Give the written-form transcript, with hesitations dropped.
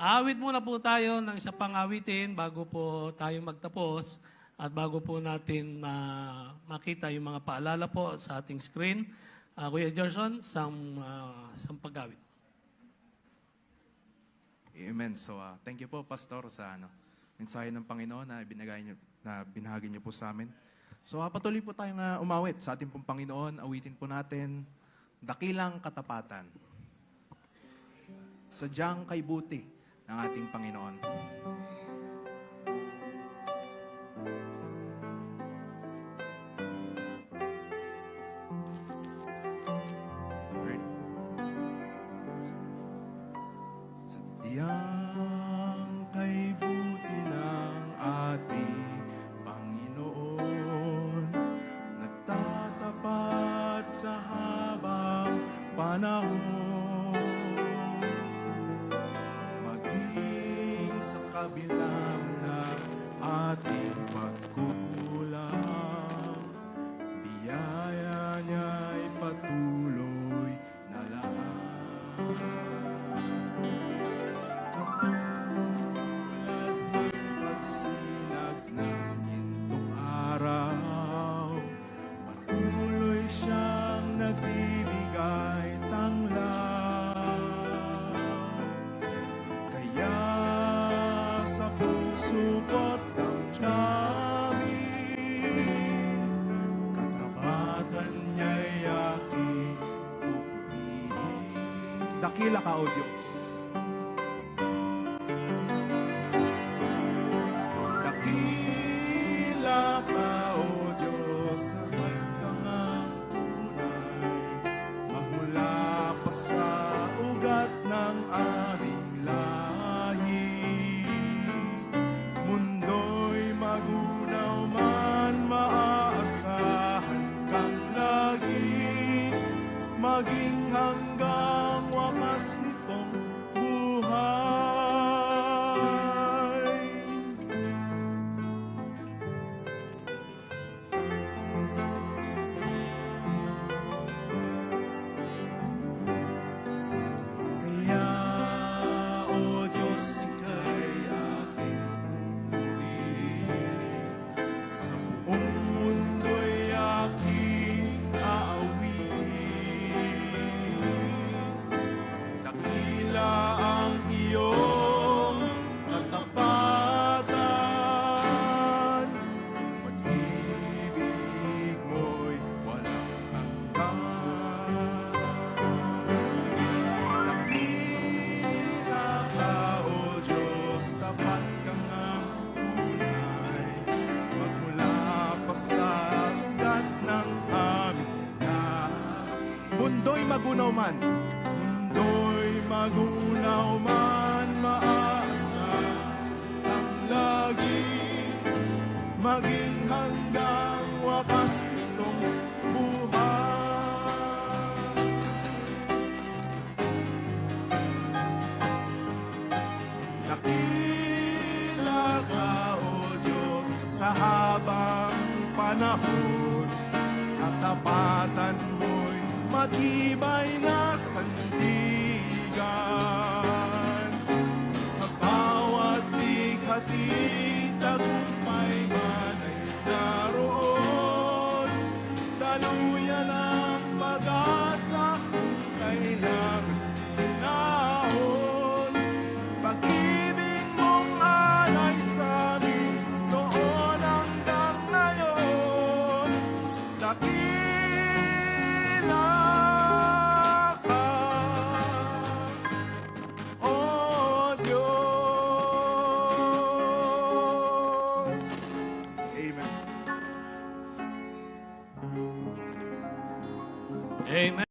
Aawit muna po tayo ng isa pang awitin bago po tayo magtapos at bago po natin makita yung mga paalala po sa ating screen. Kuya Gerson, isang pag-awit. Amen. So, thank you po, Pastor, sa mensahe ng Panginoon na binahagi niyo po sa amin. So, patuloy po tayong umawit sa ating pong Panginoon. Awitin po natin, Dakilang Katapatan. Sadyang kay buti ng ating Panginoon. Sadyang kay buti ng ating Panginoon, nagtatapat sa habang panahon, maging sa kabilang ng ating pagkukulang, biyaya niya'y patuloy na laan. Katulad ng pagsinag ng gintong araw, patuloy siyang nagbibigay tanglaw. Kaya sa puso ko't damdamin, katapatan niya'y aking pupurihin. Dakila ka, O Diyos. Dakila ka, O Diyos, sa pagkangang tunay, magmula pa sa ugat ng aming lahi. Mundo'y magunaw man, maaasahan kang lagi, maging hanggang wakas nitong buhay. Kaya, O Diyos, ika'y aking pupurihin, sa buong mundo'y aking aawitin. Dakila ang iyong katapatan, pag-ibig mo'y walang hanggan. Dakila ka, O Diyos, tapat ka nga tunay, magmula pa sa ugat ng aming lahi. Mundo'y magunaw man, maaasahan ang lagi, maging hanggang wakas nitong buhay. Dakila ka, O Diyos, sa habang panahon, katapatan mo'y matibay na sandigan. Sa bawat bighati, tagumpay man ay naroon, daluyan ang pag-asa kung kailangan hinahon. Pag-ibig mong alay sa amin, noon hanggang ngayon. Dakila ka, O Diyos. Amen. Amen.